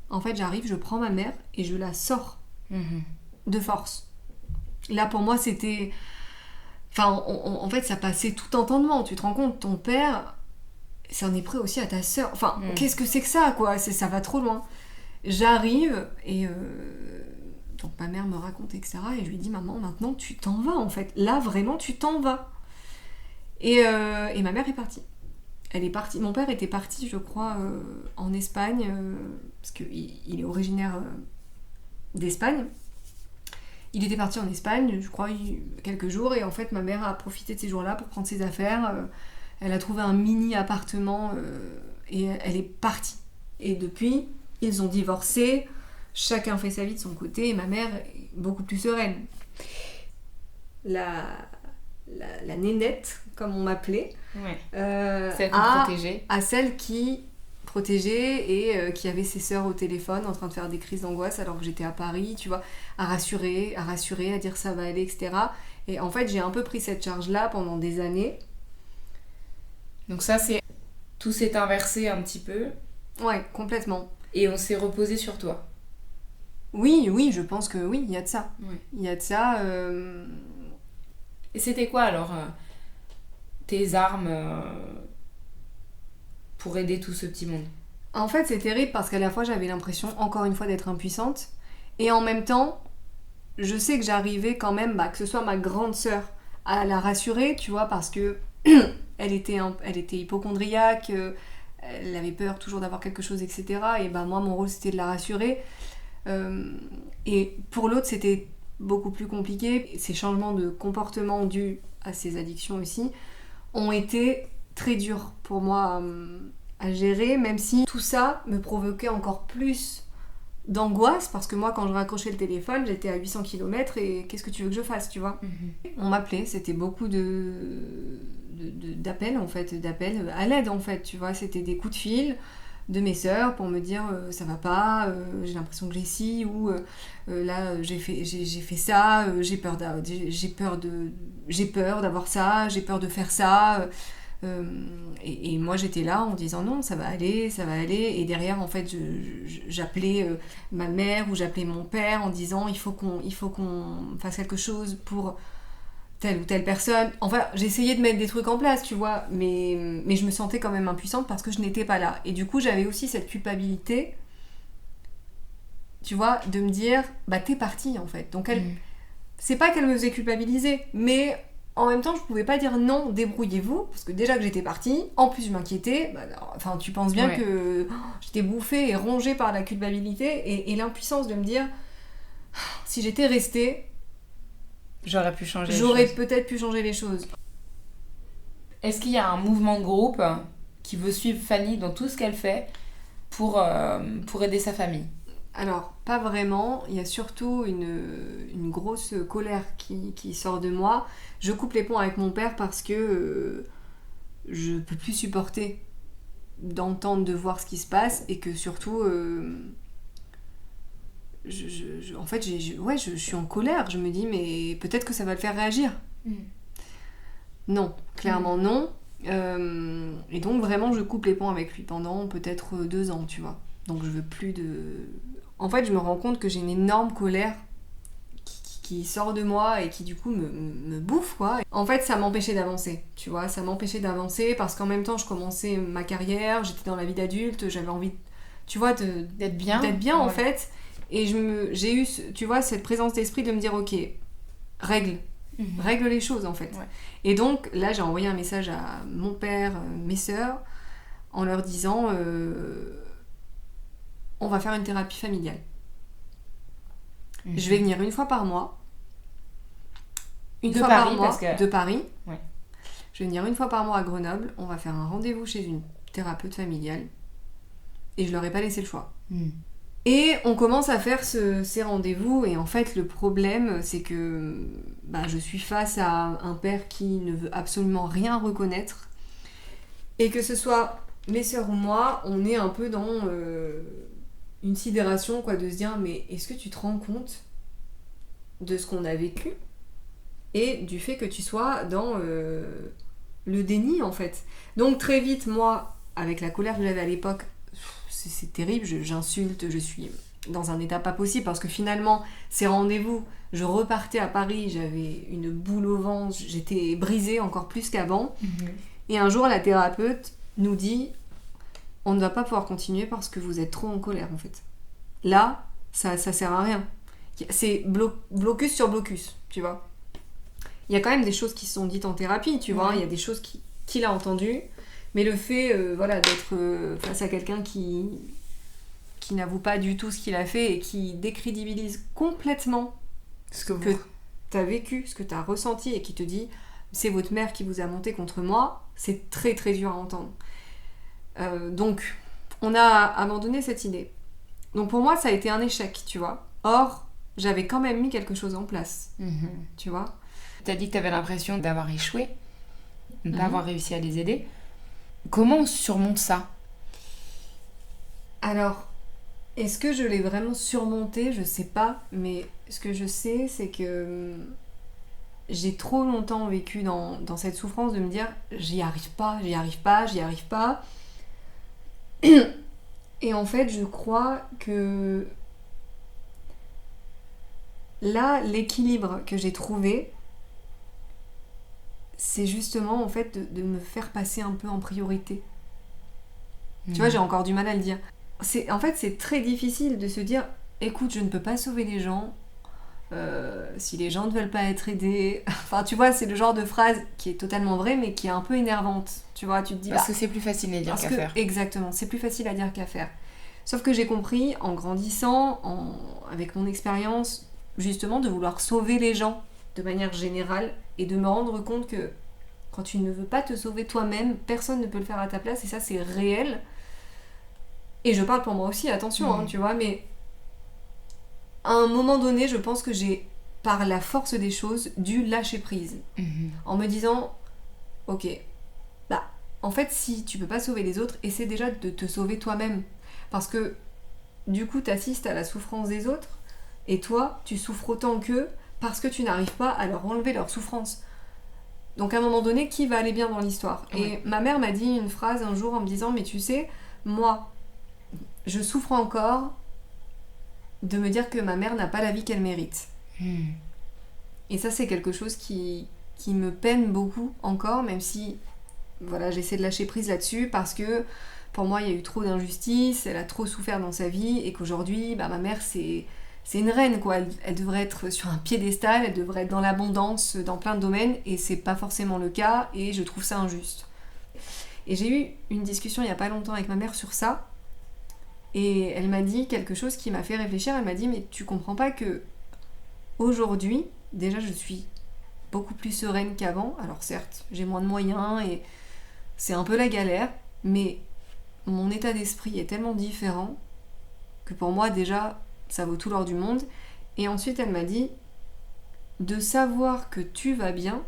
en fait j'arrive, je prends ma mère et je la sors de force. Là pour moi c'était... Enfin, en fait, ça passait tout entendement. Tu te rends compte, ton père, ça en est pris aussi à ta sœur. Enfin, qu'est-ce que c'est que ça, quoi ? Ça va trop loin. J'arrive, et donc ma mère me raconte, etc. Et je lui dis, maman, maintenant, tu t'en vas, en fait. Là, vraiment, tu t'en vas. Et ma mère est partie. Elle est partie. Mon père était parti, je crois, en Espagne, parce qu'il est originaire d'Espagne. Il était parti en Espagne, je crois, quelques jours, et en fait, ma mère a profité de ces jours-là pour prendre ses affaires. Elle a trouvé un mini-appartement, et elle est partie. Et depuis, ils ont divorcé. chacun fait sa vie de son côté et ma mère est beaucoup plus sereine. La nénette, comme on m'appelait,
Ouais. Celle qui protégeait.
à celle qui protégeait et qui avait ses sœurs au téléphone en train de faire des crises d'angoisse alors que j'étais à Paris, tu vois, à rassurer, à dire ça va aller, etc. Et en fait, j'ai un peu pris cette charge-là pendant des années.
Donc ça, tout s'est inversé un petit peu.
Ouais, complètement.
Et on s'est reposé sur toi.
Oui, je pense que oui, il y a de ça.
Ouais.
Il y a de ça.
Et c'était quoi alors tes armes pour aider tout ce petit monde?
En fait, c'est terrible parce qu'à la fois, j'avais l'impression, encore une fois, d'être impuissante. Et en même temps, je sais que j'arrivais quand même, que ce soit ma grande sœur, à la rassurer, tu vois, parce que elle était hypocondriaque, elle avait peur toujours d'avoir quelque chose, etc. Et moi, mon rôle, c'était de la rassurer. Et pour l'autre, c'était beaucoup plus compliqué. Ces changements de comportement dus à ces addictions aussi ont été très durs pour moi à gérer, même si tout ça me provoquait encore plus d'angoisse, parce que moi, quand je raccrochais le téléphone, j'étais à 800 km et qu'est-ce que tu veux que je fasse, tu vois? On m'appelait, c'était beaucoup d'appels, en fait, d'appels à l'aide, en fait, tu vois, c'était des coups de fil de mes sœurs pour me dire ça va pas, j'ai l'impression que j'ai ci, ou là j'ai fait ça, j'ai peur d'avoir ça, j'ai peur de faire ça, et moi j'étais là en disant non, ça va aller, et derrière en fait j'appelais ma mère ou j'appelais mon père en disant il faut qu'on fasse quelque chose pour telle ou telle personne. Enfin, j'essayais de mettre des trucs en place, tu vois, mais je me sentais quand même impuissante parce que je n'étais pas là. Et du coup, j'avais aussi cette culpabilité, tu vois, de me dire, t'es partie, en fait. Donc, c'est pas qu'elle me faisait culpabiliser, mais en même temps, je pouvais pas dire non, débrouillez-vous, parce que déjà que j'étais partie, en plus je m'inquiétais, enfin, tu penses bien que j'étais bouffée et rongée par la culpabilité et l'impuissance de me dire, si j'étais restée,
j'aurais peut-être
pu changer les choses.
Est-ce qu'il y a un mouvement de groupe qui veut suivre Fanny dans tout ce qu'elle fait pour aider sa famille?
Alors, pas vraiment. Il y a surtout une grosse colère qui sort de moi. Je coupe les ponts avec mon père parce que je peux plus supporter d'entendre, de voir ce qui se passe et que surtout... en fait, je suis en colère. Je me dis, mais peut-être que ça va le faire réagir. Non, clairement non. Et donc, vraiment, je coupe les ponts avec lui pendant peut-être 2 ans, tu vois. Donc, je veux plus de... En fait, je me rends compte que j'ai une énorme colère qui sort de moi et qui, du coup, me bouffe, quoi. En fait, ça m'empêchait d'avancer, tu vois. Ça m'empêchait d'avancer parce qu'en même temps, je commençais ma carrière, j'étais dans la vie d'adulte, j'avais envie, tu vois,
d'être bien,
en fait. Et j'ai eu, tu vois, cette présence d'esprit de me dire, ok, règle les choses, en fait. Ouais. Et donc, là, j'ai envoyé un message à mon père, mes sœurs, en leur disant, on va faire une thérapie familiale. Je vais venir une fois par mois. De Paris.
Ouais.
Je vais venir une fois par mois à Grenoble. On va faire un rendez-vous chez une thérapeute familiale. Et je leur ai pas laissé le choix. Et on commence à faire ces rendez-vous et en fait le problème c'est que je suis face à un père qui ne veut absolument rien reconnaître et que ce soit mes sœurs ou moi, on est un peu dans une sidération quoi, de se dire mais est-ce que tu te rends compte de ce qu'on a vécu et du fait que tu sois dans le déni en fait. Donc très vite moi, avec la colère que j'avais à l'époque, c'est terrible, j'insulte, je suis dans un état pas possible parce que finalement, ces rendez-vous, je repartais à Paris, j'avais une boule au ventre, j'étais brisée encore plus qu'avant. Et un jour, la thérapeute nous dit on ne va pas pouvoir continuer parce que vous êtes trop en colère en fait. Là, ça sert à rien. C'est blocus sur blocus, tu vois. Il y a quand même des choses qui se sont dites en thérapie, tu vois, il y a des choses qu'il a entendues. Mais le fait d'être face à quelqu'un qui n'avoue pas du tout ce qu'il a fait et qui décrédibilise complètement ce que tu as vécu, ce que tu as ressenti et qui te dit c'est votre mère qui vous a monté contre moi, c'est très très dur à entendre. Donc, on a abandonné cette idée. Donc pour moi, ça a été un échec, tu vois. Or, j'avais quand même mis quelque chose en place, tu vois.
T'as dit que t'avais l'impression d'avoir échoué, de ne pas avoir réussi à les aider. Comment on surmonte ça ?
Alors, est-ce que je l'ai vraiment surmonté ? Je sais pas, mais ce que je sais, c'est que j'ai trop longtemps vécu dans cette souffrance de me dire j'y arrive pas. Et en fait, je crois que là, l'équilibre que j'ai trouvé, c'est justement en fait de me faire passer un peu en priorité. Tu vois, j'ai encore du mal à le dire. En fait, c'est très difficile de se dire écoute, je ne peux pas sauver les gens. Si les gens ne veulent pas être aidés. Enfin, tu vois, c'est le genre de phrase qui est totalement vraie, mais qui est un peu énervante. Tu vois, tu te dis.
Parce que c'est plus facile à dire qu'à faire.
Exactement, c'est plus facile à dire qu'à faire. Sauf que j'ai compris, en grandissant, avec mon expérience, justement, de vouloir sauver les gens de manière générale et de me rendre compte que quand tu ne veux pas te sauver toi-même, personne ne peut le faire à ta place, et ça, c'est réel. Et je parle pour moi aussi, attention, hein, tu vois, mais à un moment donné, je pense que j'ai, par la force des choses, dû lâcher prise. En me disant, ok, bah, en fait, si tu peux pas sauver les autres, essaie déjà de te sauver toi-même. Parce que, du coup, t'assistes à la souffrance des autres, et toi, tu souffres autant qu'eux, parce que tu n'arrives pas à leur enlever leur souffrance. Donc, à un moment donné, qui va aller bien dans l'histoire ? Et ma mère m'a dit une phrase un jour en me disant, mais tu sais, moi, je souffre encore de me dire que ma mère n'a pas la vie qu'elle mérite. Et ça, c'est quelque chose qui me peine beaucoup encore, même si voilà, j'essaie de lâcher prise là-dessus, parce que pour moi, il y a eu trop d'injustice, elle a trop souffert dans sa vie, et qu'aujourd'hui, bah, ma mère, c'est une reine, quoi. Elle devrait être sur un piédestal, elle devrait être dans l'abondance, dans plein de domaines, et c'est pas forcément le cas, et je trouve ça injuste. Et j'ai eu une discussion il y a pas longtemps avec ma mère sur ça, et elle m'a dit quelque chose qui m'a fait réfléchir. Elle m'a dit, mais tu comprends pas que aujourd'hui, déjà je suis beaucoup plus sereine qu'avant. Alors certes, j'ai moins de moyens et c'est un peu la galère, mais mon état d'esprit est tellement différent que pour moi déjà, ça vaut tout l'or du monde. Et ensuite elle m'a dit, de savoir que tu vas bien,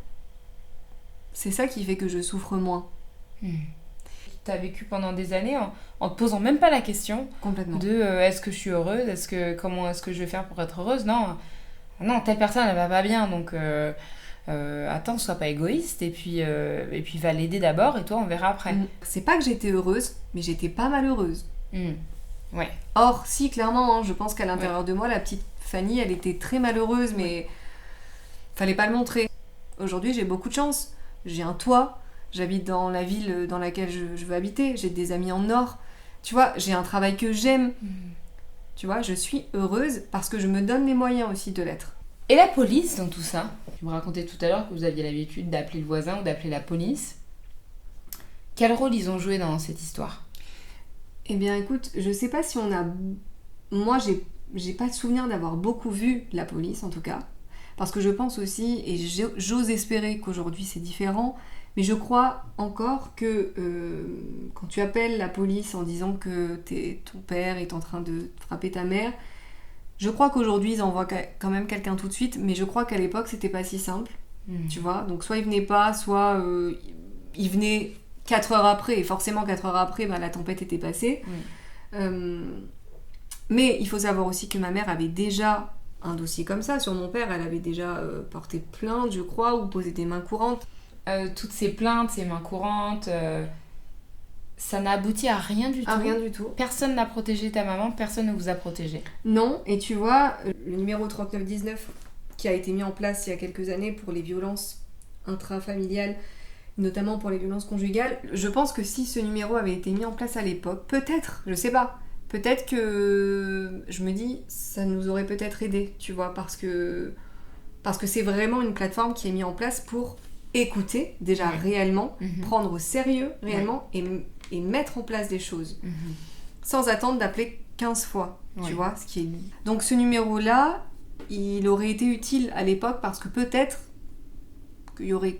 c'est ça qui fait que je souffre moins.
T'as vécu pendant des années en te posant même pas la question de est-ce que je suis heureuse, comment est-ce que je vais faire pour être heureuse. Non, telle personne elle va pas bien, donc attends, sois pas égoïste, et puis va l'aider d'abord, et toi on verra après.
C'est pas que j'étais heureuse, mais j'étais pas malheureuse.
Ouais.
Or, si, clairement, hein, je pense qu'à l'intérieur de moi, la petite Fanny, elle était très malheureuse, mais fallait pas le montrer. Aujourd'hui, j'ai beaucoup de chance. J'ai un toit. J'habite dans la ville dans laquelle je veux habiter. J'ai des amis en or. Tu vois, j'ai un travail que j'aime. Tu vois, je suis heureuse parce que je me donne les moyens aussi de l'être.
Et la police dans tout ça ? Tu me racontais tout à l'heure que vous aviez l'habitude d'appeler le voisin ou d'appeler la police. Quel rôle ils ont joué dans cette histoire ?
Eh bien, écoute, je sais pas si on a... Moi, j'ai pas de souvenir d'avoir beaucoup vu la police, en tout cas. Parce que je pense aussi, et j'ose espérer qu'aujourd'hui c'est différent, mais je crois encore que quand tu appelles la police en disant que ton père est en train de frapper ta mère, je crois qu'aujourd'hui ils envoient quand même quelqu'un tout de suite, mais je crois qu'à l'époque c'était pas si simple, tu vois. Donc soit il venait pas, soit il venait 4 heures après, et forcément 4 heures après, bah, la tempête était passée. Mais il faut savoir aussi que ma mère avait déjà un dossier comme ça sur mon père. Elle avait déjà porté plainte, je crois, ou posé des mains courantes.
Toutes ces plaintes, ces mains courantes, ça n'a abouti à rien du tout.
À rien du tout.
Personne n'a protégé ta maman, personne ne vous a protégé.
Non, et tu vois, le numéro 3919 qui a été mis en place il y a quelques années pour les violences intrafamiliales, notamment pour les violences conjugales, je pense que si ce numéro avait été mis en place à l'époque, peut-être, je sais pas, peut-être que je me dis, ça nous aurait peut-être aidé, tu vois, parce que c'est vraiment une plateforme qui est mise en place pour écouter déjà réellement, prendre au sérieux réellement et mettre en place des choses sans attendre d'appeler 15 fois, tu vois, ce qui est... Donc ce numéro-là, il aurait été utile à l'époque parce que peut-être qu'il y aurait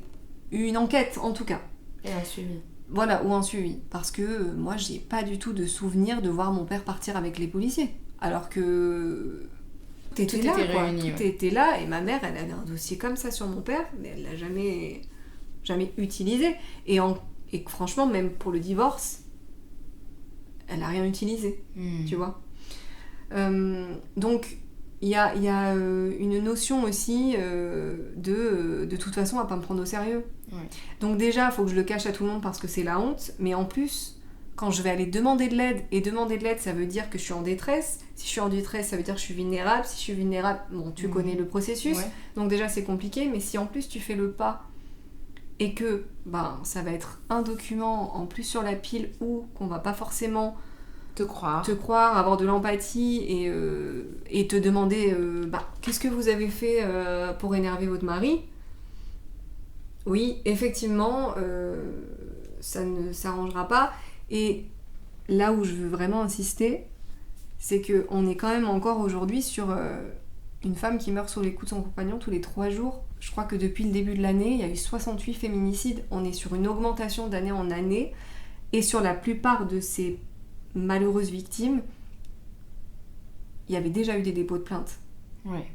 eu une enquête, en tout cas.
Et un suivi.
Voilà, ou un suivi. Parce que moi, j'ai pas du tout de souvenir de voir mon père partir avec les policiers. alors que t'étais
Tout
là,
était
quoi.
réuni,
Tout
ouais.
était là, et ma mère, elle avait un dossier comme ça sur mon père, mais elle l'a jamais utilisé. Et franchement, même pour le divorce, elle a rien utilisé, tu vois. Donc, il y a une notion aussi de toute façon à pas me prendre au sérieux.
Ouais.
Donc déjà, il faut que je le cache à tout le monde parce que c'est la honte, mais en plus, quand je vais aller demander de l'aide, et demander de l'aide, ça veut dire que je suis en détresse. Si je suis en détresse, ça veut dire que je suis vulnérable. Si je suis vulnérable, bon, tu connais le processus.
Ouais.
Donc déjà, c'est compliqué, mais si en plus tu fais le pas et que ça va être un document en plus sur la pile ou qu'on va pas forcément
Te croire.
avoir de l'empathie et te demander qu'est-ce que vous avez fait pour énerver votre mari ? Oui, effectivement, ça ne s'arrangera pas. Et là où je veux vraiment insister, c'est qu'on est quand même encore aujourd'hui sur une femme qui meurt sous les coups de son compagnon tous les 3 jours. Je crois que depuis le début de l'année, il y a eu 68 féminicides. On est sur une augmentation d'année en année. Et sur la plupart de ces malheureuses victimes, il y avait déjà eu des dépôts de plainte.
Ouais.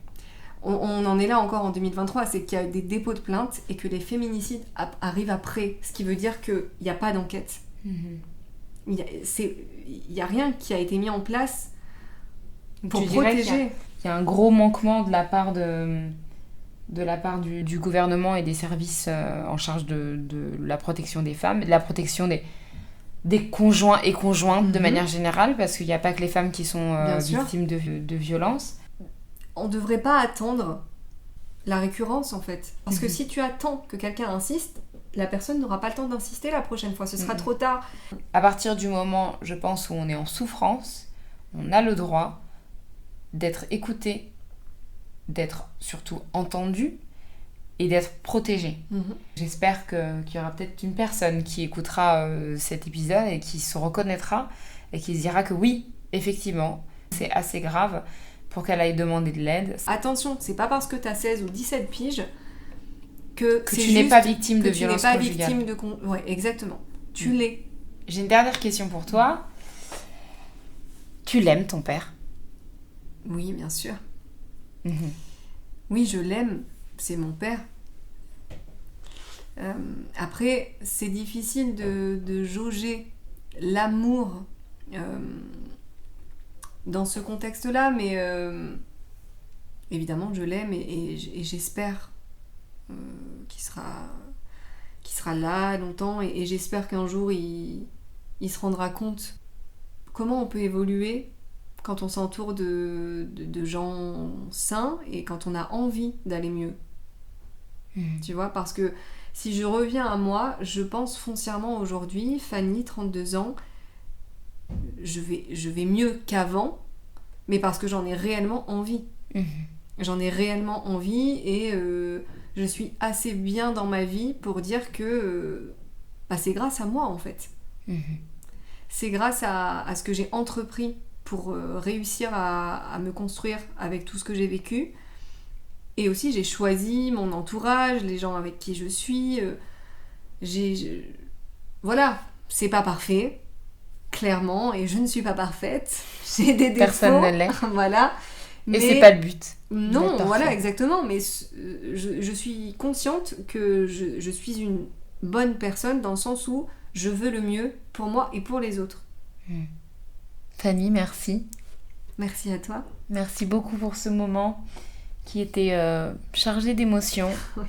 On en est là encore en 2023, c'est qu'il y a des dépôts de plainte et que les féminicides arrivent après, ce qui veut dire qu'il n'y a pas d'enquête. Il n'y a rien qui a été mis en place pour protéger.
Il y a un gros manquement de la part du gouvernement et des services en charge de la protection des femmes, de la protection des conjoints et conjointes de manière générale, parce qu'il n'y a pas que les femmes qui sont victimes de violences.
On ne devrait pas attendre la récurrence, en fait. Parce que si tu attends que quelqu'un insiste, la personne n'aura pas le temps d'insister la prochaine fois. Ce sera trop tard.
À partir du moment, je pense, où on est en souffrance, on a le droit d'être écouté, d'être surtout entendu et d'être protégé. J'espère qu'il y aura peut-être une personne qui écoutera cet épisode et qui se reconnaîtra et qui se dira que oui, effectivement, c'est assez grave pour qu'elle aille demander de l'aide.
Attention, c'est pas parce que t'as 16 ou 17 piges que
tu n'es pas victime de violence conjugale.
Que tu n'es pas victime de... Ouais, exactement. Tu l'es.
J'ai une dernière question pour toi. Tu l'aimes, ton père ?
Oui, bien sûr. Oui, je l'aime. C'est mon père. Après, c'est difficile de jauger l'amour dans ce contexte-là, mais évidemment, je l'aime et j'espère qu'il sera là longtemps et j'espère qu'un jour, il se rendra compte comment on peut évoluer quand on s'entoure de gens sains et quand on a envie d'aller mieux. Tu vois, parce que si je reviens à moi, je pense foncièrement aujourd'hui, Fanny, 32 ans, je vais mieux qu'avant, mais parce que j'en ai réellement envie. J'en ai réellement envie et je suis assez bien dans ma vie pour dire que c'est grâce à moi, en fait. C'est grâce à ce que j'ai entrepris pour réussir à me construire avec tout ce que j'ai vécu. Et aussi, j'ai choisi mon entourage, les gens avec qui je suis. Voilà, c'est pas parfait, clairement, et je ne suis pas parfaite. J'ai des défauts.
Personne ne l'est.
Voilà.
Mais c'est pas le but.
Non, voilà, exactement. Mais je suis consciente que je suis une bonne personne dans le sens où je veux le mieux pour moi et pour les autres.
Fanny, merci.
Merci à toi.
Merci beaucoup pour ce moment qui était chargé d'émotions.
Oui.